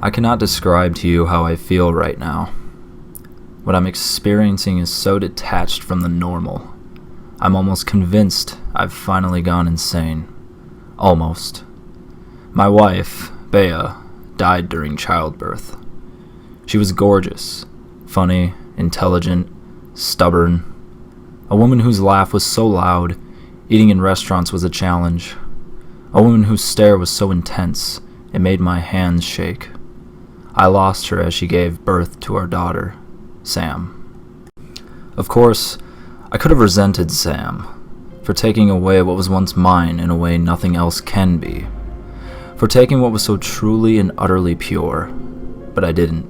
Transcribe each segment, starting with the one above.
I cannot describe to you how I feel right now. What I'm experiencing is so detached from the normal. I'm almost convinced I've finally gone insane. Almost. My wife, Bea, died during childbirth. She was gorgeous, funny, intelligent, stubborn. A woman whose laugh was so loud, eating in restaurants was a challenge. A woman whose stare was so intense, it made my hands shake. I lost her as she gave birth to our daughter, Sam. Of course, I could have resented Sam for taking away what was once mine in a way nothing else can be, for taking what was so truly and utterly pure, but I didn't.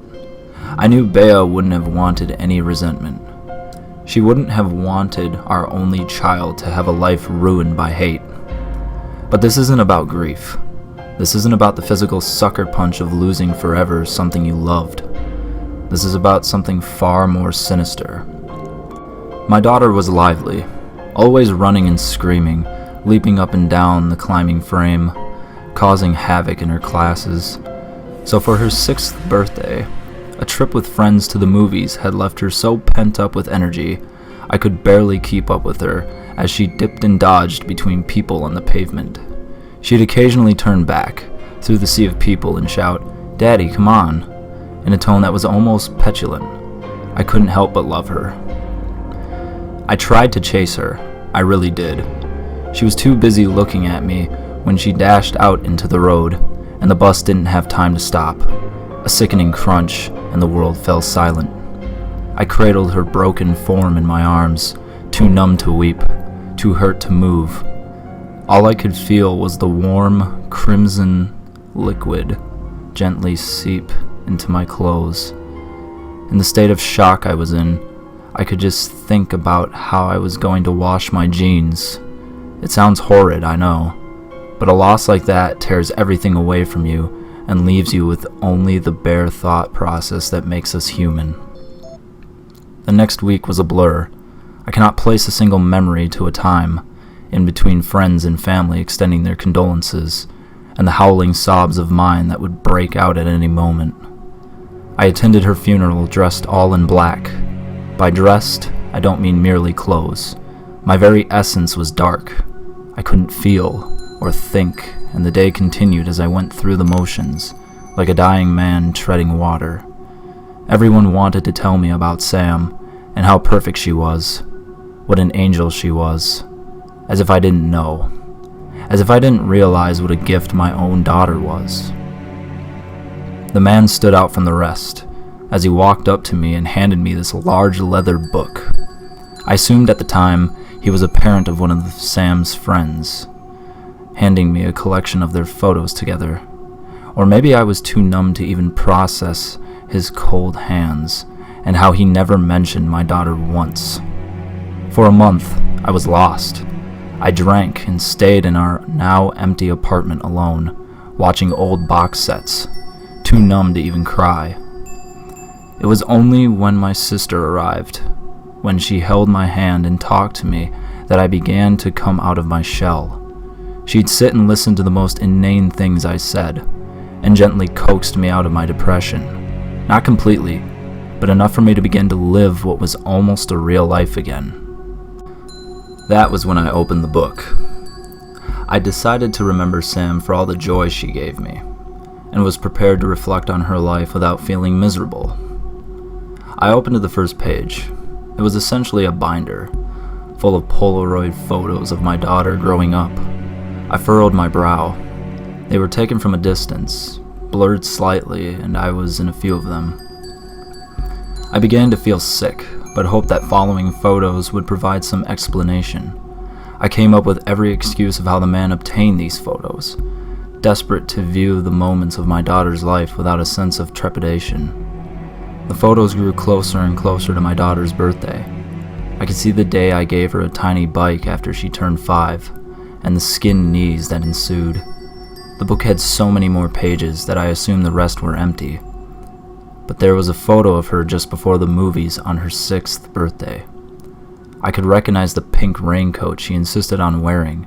I knew Bea wouldn't have wanted any resentment. She wouldn't have wanted our only child to have a life ruined by hate. But this isn't about grief. This isn't about the physical sucker punch of losing forever something you loved. This is about something far more sinister. My daughter was lively, always running and screaming, leaping up and down the climbing frame, causing havoc in her classes. So for her 6th birthday, a trip with friends to the movies had left her so pent up with energy, I could barely keep up with her as she dipped and dodged between people on the pavement. She'd occasionally turn back, through the sea of people, and shout, "Daddy, come on," in a tone that was almost petulant. I couldn't help but love her. I tried to chase her, I really did. She was too busy looking at me when she dashed out into the road, and the bus didn't have time to stop. A sickening crunch, and the world fell silent. I cradled her broken form in my arms, too numb to weep, too hurt to move. All I could feel was the warm, crimson liquid gently seep into my clothes. In the state of shock I was in, I could just think about how I was going to wash my jeans. It sounds horrid, I know, but a loss like that tears everything away from you and leaves you with only the bare thought process that makes us human. The next week was a blur. I cannot place a single memory to a time, in between friends and family extending their condolences, and the howling sobs of mine that would break out at any moment. I attended her funeral dressed all in black. By dressed, I don't mean merely clothes. My very essence was dark. I couldn't feel or think, and the day continued as I went through the motions, like a dying man treading water. Everyone wanted to tell me about Sam, and how perfect she was, what an angel she was, as if I didn't know, as if I didn't realize what a gift my own daughter was. The man stood out from the rest, as he walked up to me and handed me this large leather book. I assumed at the time he was a parent of one of Sam's friends, handing me a collection of their photos together. Or maybe I was too numb to even process his cold hands, and how he never mentioned my daughter once. For a month, I was lost. I drank and stayed in our now empty apartment alone, watching old box sets, too numb to even cry. It was only when my sister arrived, when she held my hand and talked to me, that I began to come out of my shell. She'd sit and listen to the most inane things I said, and gently coaxed me out of my depression. Not completely, but enough for me to begin to live what was almost a real life again. That was when I opened the book. I decided to remember Sam for all the joy she gave me, and was prepared to reflect on her life without feeling miserable. I opened to the first page. It was essentially a binder, full of Polaroid photos of my daughter growing up. I furrowed my brow. They were taken from a distance, blurred slightly, and I was in a few of them. I began to feel sick, but hoped that following photos would provide some explanation. I came up with every excuse of how the man obtained these photos, desperate to view the moments of my daughter's life without a sense of trepidation. The photos grew closer and closer to my daughter's birthday. I could see the day I gave her a tiny bike after she turned 5, and the skinned knees that ensued. The book had so many more pages that I assumed the rest were empty. But there was a photo of her just before the movies on her 6th birthday. I could recognize the pink raincoat she insisted on wearing,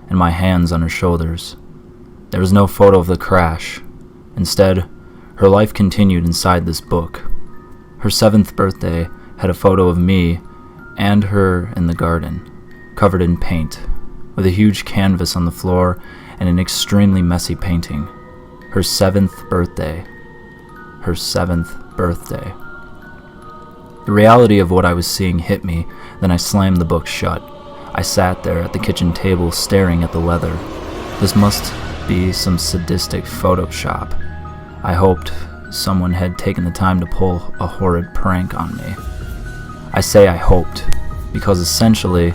and my hands on her shoulders. There was no photo of the crash. Instead, Her life continued inside this book. Her 7th birthday had a photo of me and her in the garden, covered in paint, with a huge canvas on the floor and an extremely messy painting. Her 7th birthday. Her 7th birthday. The reality of what I was seeing hit me, then I slammed the book shut. I sat there at the kitchen table staring at the leather. This must be some sadistic Photoshop. I hoped someone had taken the time to pull a horrid prank on me. I say I hoped, because essentially,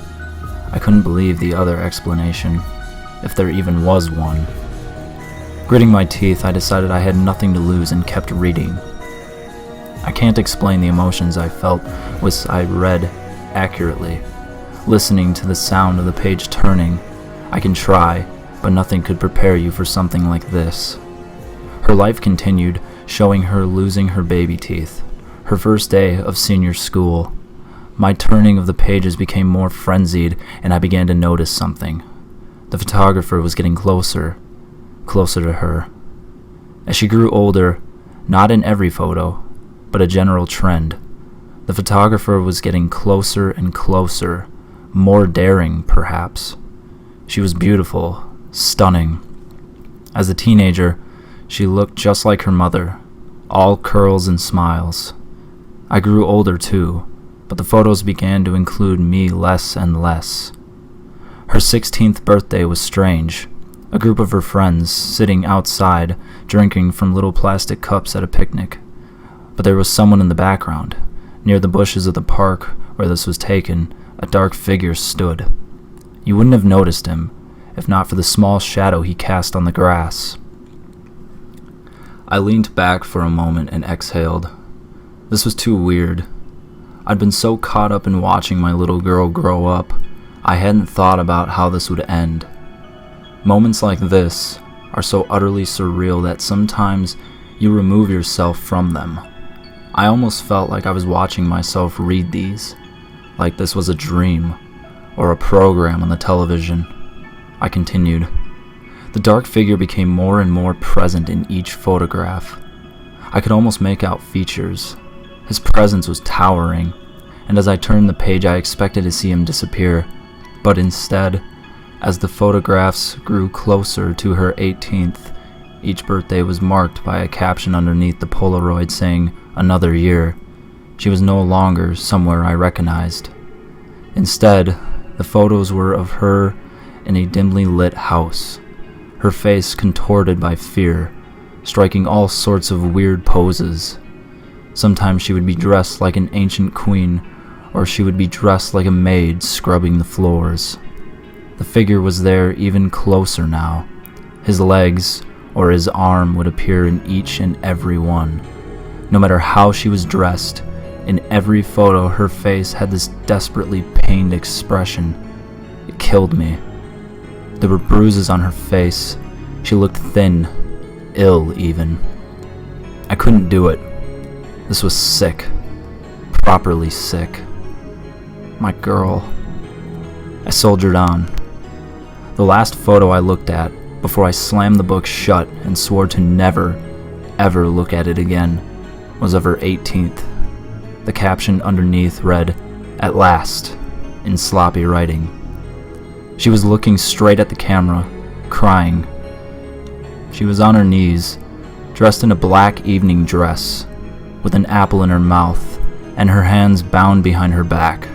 I couldn't believe the other explanation, if there even was one. Gritting my teeth, I decided I had nothing to lose and kept reading. I can't explain the emotions I felt as I read accurately. Listening to the sound of the page turning, I can try, but nothing could prepare you for something like this. Her life continued, showing her losing her baby teeth. Her first day of senior school. My turning of the pages became more frenzied, and I began to notice something. The photographer was getting closer to her. As she grew older, not in every photo, but a general trend, the photographer was getting closer and closer, more daring, perhaps. She was beautiful, stunning. As a teenager, she looked just like her mother, all curls and smiles. I grew older too, but the photos began to include me less and less. Her 16th birthday was strange. A group of her friends sitting outside, drinking from little plastic cups at a picnic. But there was someone in the background. Near the bushes of the park where this was taken, a dark figure stood. You wouldn't have noticed him, if not for the small shadow he cast on the grass. I leaned back for a moment and exhaled. This was too weird. I'd been so caught up in watching my little girl grow up, I hadn't thought about how this would end. Moments like this are so utterly surreal that sometimes you remove yourself from them. I almost felt like I was watching myself read these, like this was a dream, or a program on the television. I continued. The dark figure became more and more present in each photograph. I could almost make out features. His presence was towering, and as I turned the page I expected to see him disappear, but instead, as the photographs grew closer to her 18th, each birthday was marked by a caption underneath the Polaroid saying, "Another year." She was no longer somewhere I recognized. Instead, the photos were of her in a dimly lit house, her face contorted by fear, striking all sorts of weird poses. Sometimes she would be dressed like an ancient queen, or she would be dressed like a maid scrubbing the floors. The figure was there even closer now. His legs or his arm would appear in each and every one. No matter how she was dressed, in every photo her face had this desperately pained expression. It killed me. There were bruises on her face. She looked thin, ill even. I couldn't do it. This was sick. Properly sick. My girl. I soldiered on. The last photo I looked at, before I slammed the book shut and swore to never, ever look at it again, was of her 18th. The caption underneath read, "At last," in sloppy writing. She was looking straight at the camera, crying. She was on her knees, dressed in a black evening dress, with an apple in her mouth, and her hands bound behind her back.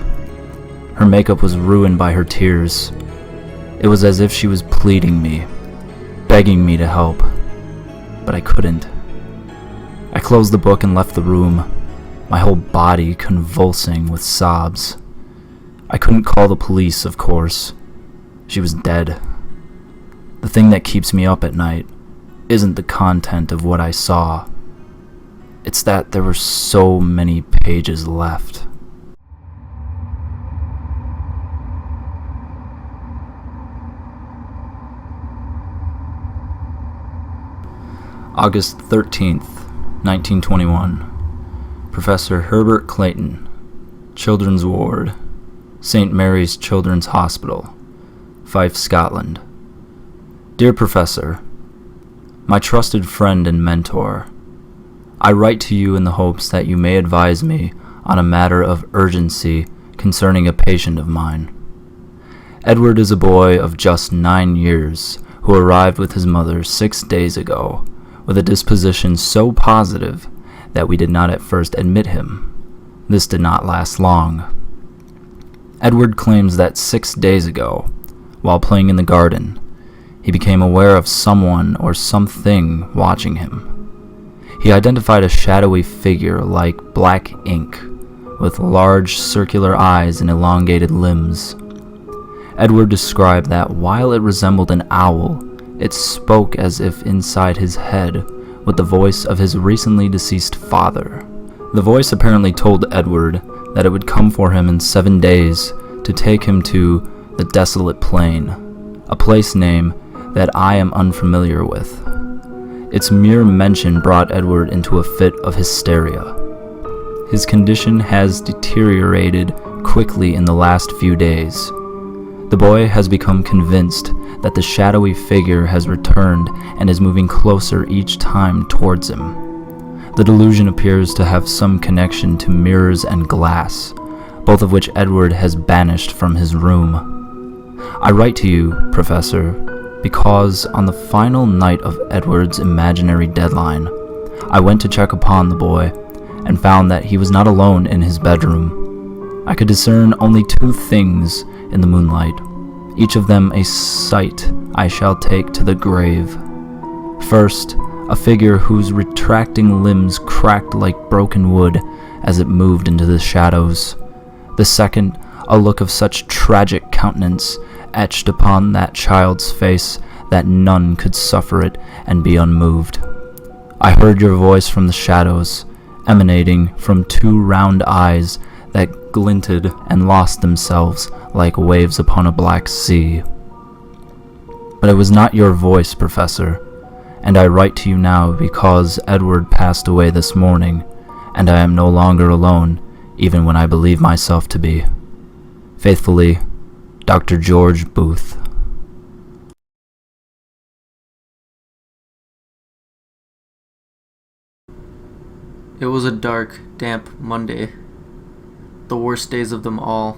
Her makeup was ruined by her tears. It was as if she was pleading me, begging me to help, but I couldn't. I closed the book and left the room, my whole body convulsing with sobs. I couldn't call the police, of course. She was dead. The thing that keeps me up at night isn't the content of what I saw. It's that there were so many pages left. August 13th, 1921. Professor Herbert Clayton, Children's Ward, St. Mary's Children's Hospital, Fife, Scotland. Dear Professor, my trusted friend and mentor, I write to you in the hopes that you may advise me on a matter of urgency concerning a patient of mine. Edward is a boy of just 9 years who arrived with his mother 6 days ago with a disposition so positive that we did not at first admit him. This did not last long. Edward claims that 6 days ago, while playing in the garden, he became aware of someone or something watching him. He identified a shadowy figure like black ink, with large circular eyes and elongated limbs. Edward described that while it resembled an owl, it spoke as if inside his head with the voice of his recently deceased father. The voice apparently told Edward that it would come for him in 7 days to take him to the Desolate Plain, a place name that I am unfamiliar with. Its mere mention brought Edward into a fit of hysteria. His condition has deteriorated quickly in the last few days. The boy has become convinced that the shadowy figure has returned and is moving closer each time towards him. The delusion appears to have some connection to mirrors and glass, both of which Edward has banished from his room. I write to you, Professor, because on the final night of Edward's imaginary deadline, I went to check upon the boy and found that he was not alone in his bedroom. I could discern only 2 things in the moonlight, each of them a sight I shall take to the grave. First, a figure whose retracting limbs cracked like broken wood as it moved into the shadows. The second, a look of such tragic countenance etched upon that child's face that none could suffer it and be unmoved. I heard your voice from the shadows, emanating from 2 round eyes that glinted and lost themselves like waves upon a black sea. But it was not your voice, Professor, and I write to you now because Edward passed away this morning, and I am no longer alone, even when I believe myself to be. Faithfully, Dr. George Booth. It was a dark, damp Monday, the worst days of them all,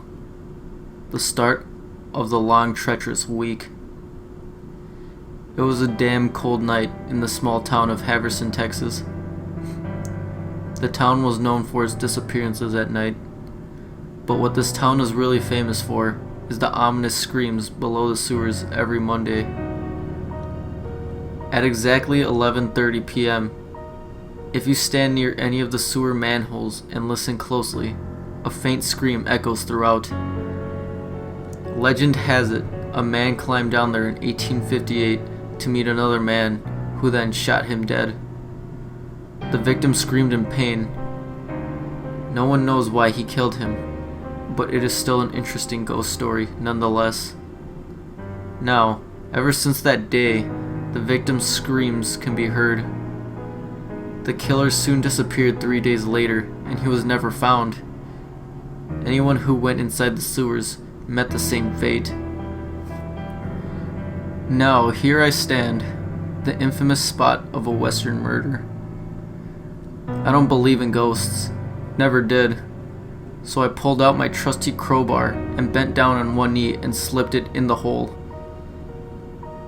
the start of the long, treacherous week. It was a damn cold night in the small town of Haverson, Texas. The town was known for its disappearances at night, but what this town is really famous for is the ominous screams below the sewers every Monday. At exactly 11:30 p.m., if you stand near any of the sewer manholes and listen closely, a faint scream echoes throughout. Legend has it, a man climbed down there in 1858 to meet another man, who then shot him dead. The victim screamed in pain. No one knows why he killed him, but it is still an interesting ghost story nonetheless. Now, ever since that day, the victim's screams can be heard. The killer soon disappeared 3 days later, and he was never found. Anyone who went inside the sewers met the same fate. Now, here I stand, the infamous spot of a Western murder. I don't believe in ghosts, never did, so I pulled out my trusty crowbar and bent down on one knee and slipped it in the hole.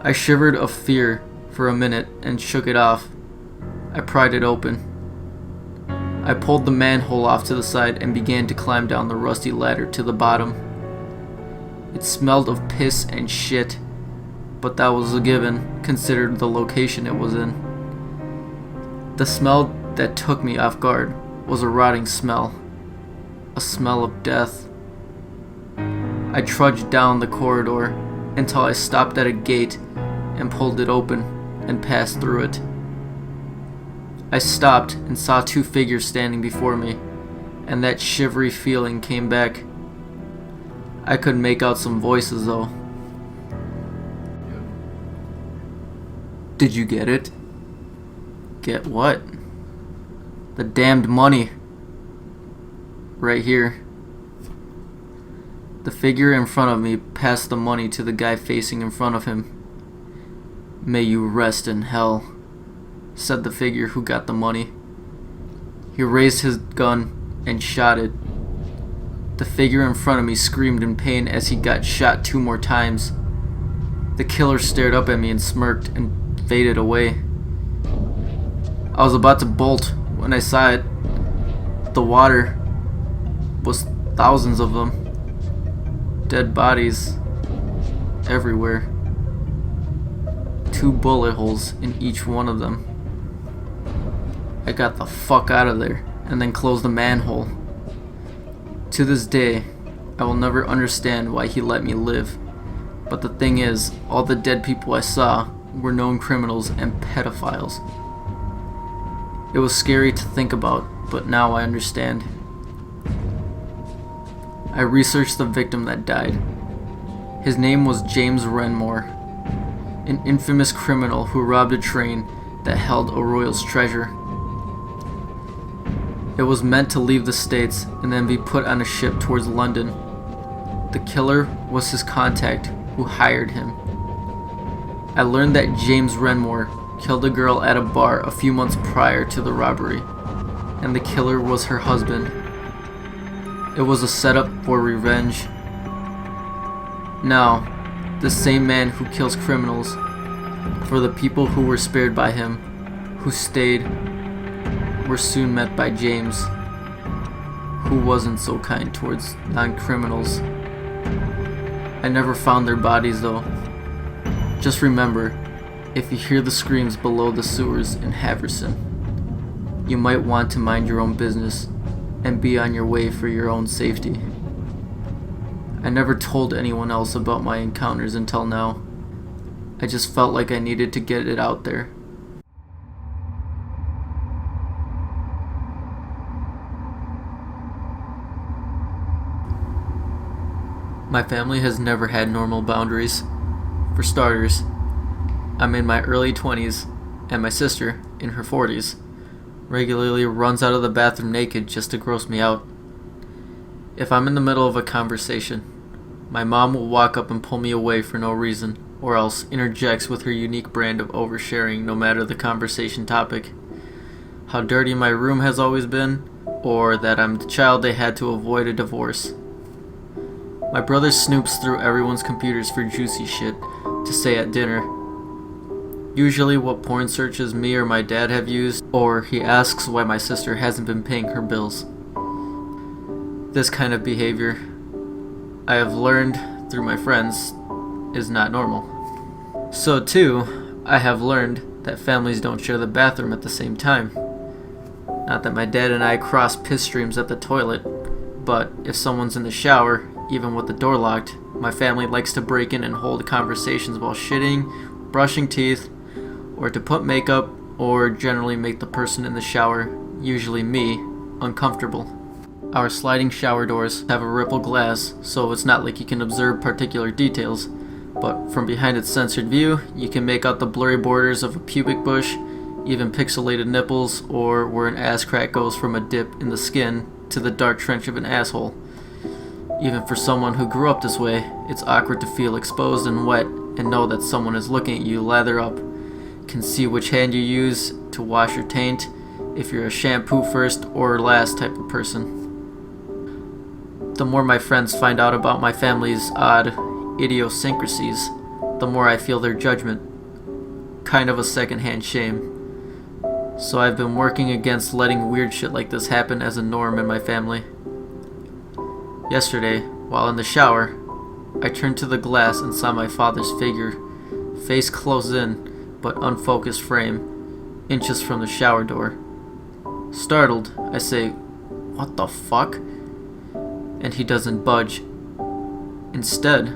I shivered of fear for a minute and shook it off. I pried it open. I pulled the manhole off to the side and began to climb down the rusty ladder to the bottom. It smelled of piss and shit, but that was a given, considered the location it was in. The smell that took me off guard was a rotting smell, a smell of death. I trudged down the corridor until I stopped at a gate and pulled it open and passed through it. I stopped and saw 2 figures standing before me, and that shivery feeling came back. I could make out some voices though. Did you get it? Get what? The damned money. Right here. The figure in front of me passed the money to the guy facing in front of him. May you rest in hell, said the figure who got the money. He raised his gun and shot it. The figure in front of me screamed in pain as he got shot 2 more times. The killer stared up at me and smirked and faded away. I was about to bolt when I saw it. The water was thousands of them. Dead bodies everywhere. 2 bullet holes in each one of them. I got the fuck out of there and then closed the manhole. To this day, I will never understand why he let me live. But the thing is, all the dead people I saw were known criminals and pedophiles. It was scary to think about, but now I understand. I researched the victim that died. His name was James Renmore, an infamous criminal who robbed a train that held a royal's treasure. It was meant to leave the States and then be put on a ship towards London. The killer was his contact who hired him. I learned that James Renmore killed a girl at a bar a few months prior to the robbery, and the killer was her husband. It was a setup for revenge. Now, the same man who kills criminals, for the people who were spared by him, who stayed, were soon met by James, who wasn't so kind towards non-criminals. I never found their bodies though. Just remember, if you hear the screams below the sewers in Haverson, you might want to mind your own business and be on your way for your own safety. I never told anyone else about my encounters until now. I just felt like I needed to get it out there. My family has never had normal boundaries. For starters, I'm in my early 20s, and my sister, in her 40s, regularly runs out of the bathroom naked just to gross me out. If I'm in the middle of a conversation, my mom will walk up and pull me away for no reason, or else interjects with her unique brand of oversharing no matter the conversation topic. How dirty my room has always been, or that I'm the child they had to avoid a divorce. My brother snoops through everyone's computers for juicy shit to say at dinner. Usually what porn searches me or my dad have used, or he asks why my sister hasn't been paying her bills. This kind of behavior, I have learned through my friends, is not normal. So too, I have learned that families don't share the bathroom at the same time. Not that my dad and I cross piss streams at the toilet, but if someone's in the shower, even with the door locked, my family likes to break in and hold conversations while shitting, brushing teeth, or to put makeup, or generally make the person in the shower, usually me, uncomfortable. Our sliding shower doors have a ripple glass, so it's not like you can observe particular details, but from behind its censored view, you can make out the blurry borders of a pubic bush, even pixelated nipples, or where an ass crack goes from a dip in the skin to the dark trench of an asshole. Even for someone who grew up this way, it's awkward to feel exposed and wet and know that someone is looking at you lather up, can see which hand you use to wash your taint, if you're a shampoo first or last type of person. The more my friends find out about my family's odd idiosyncrasies, the more I feel their judgment. Kind of a secondhand shame. So I've been working against letting weird shit like this happen as a norm in my family. Yesterday, while in the shower, I turned to the glass and saw my father's figure, face close in, but unfocused frame, inches from the shower door. Startled, I say, "What the fuck?" And he doesn't budge. Instead,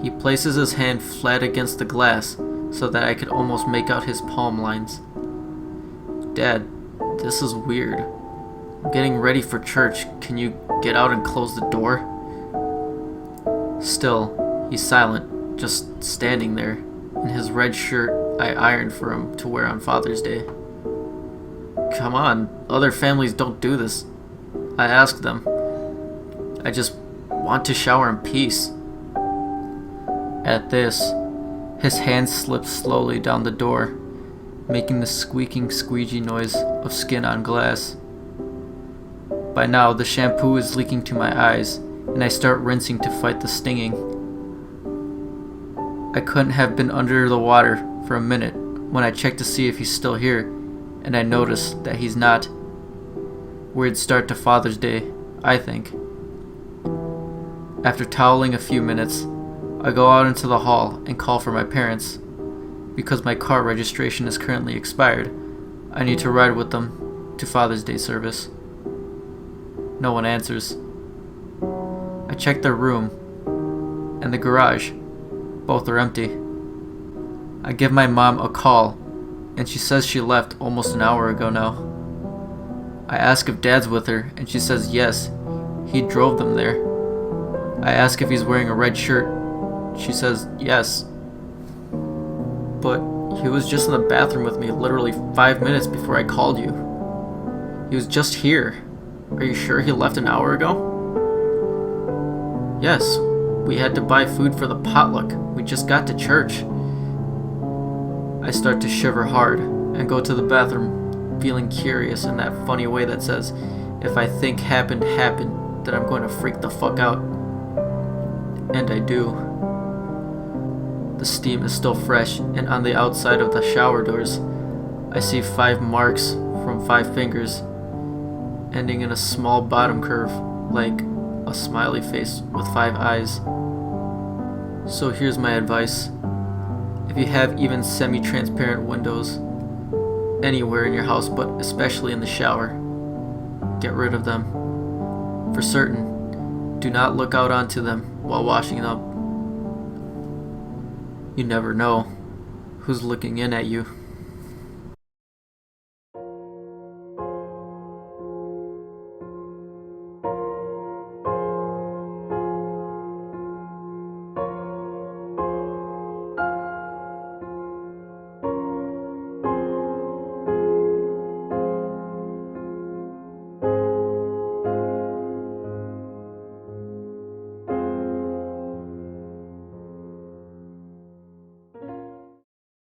he places his hand flat against the glass so that I could almost make out his palm lines. "Dad, this is weird. I'm getting ready for church. Can you get out and close the door?" Still, he's silent, just standing there, in his red shirt I ironed for him to wear on Father's Day. "Come on, other families don't do this," I ask them. "I just want to shower in peace." At this, his hand slips slowly down the door, making the squeaking squeegee noise of skin on glass. By now, the shampoo is leaking to my eyes, and I start rinsing to fight the stinging. I couldn't have been under the water for a minute when I checked to see if he's still here, and I notice that he's not. Weird start to Father's Day, I think. After toweling a few minutes, I go out into the hall and call for my parents. Because my car registration is currently expired, I need to ride with them to Father's Day service. No one answers. I check their room and the garage. Both are empty. I give my mom a call, and she says she left almost an hour ago now. I ask if Dad's with her, and she says yes, he drove them there. I ask if he's wearing a red shirt. She says yes. But he was just in the bathroom with me literally 5 minutes before I called you. He was just here. Are you sure he left an hour ago? Yes, we had to buy food for the potluck. We just got to church. I start to shiver hard and go to the bathroom, feeling curious in that funny way that says, if I think happened, then I'm going to freak the fuck out. And I do. The steam is still fresh, and on the outside of the shower doors, I see 5 marks from 5 fingers, ending in a small bottom curve, like a smiley face with 5 eyes. So here's my advice. If you have even semi-transparent windows anywhere in your house, but especially in the shower, get rid of them. For certain, do not look out onto them while washing up. You never know who's looking in at you.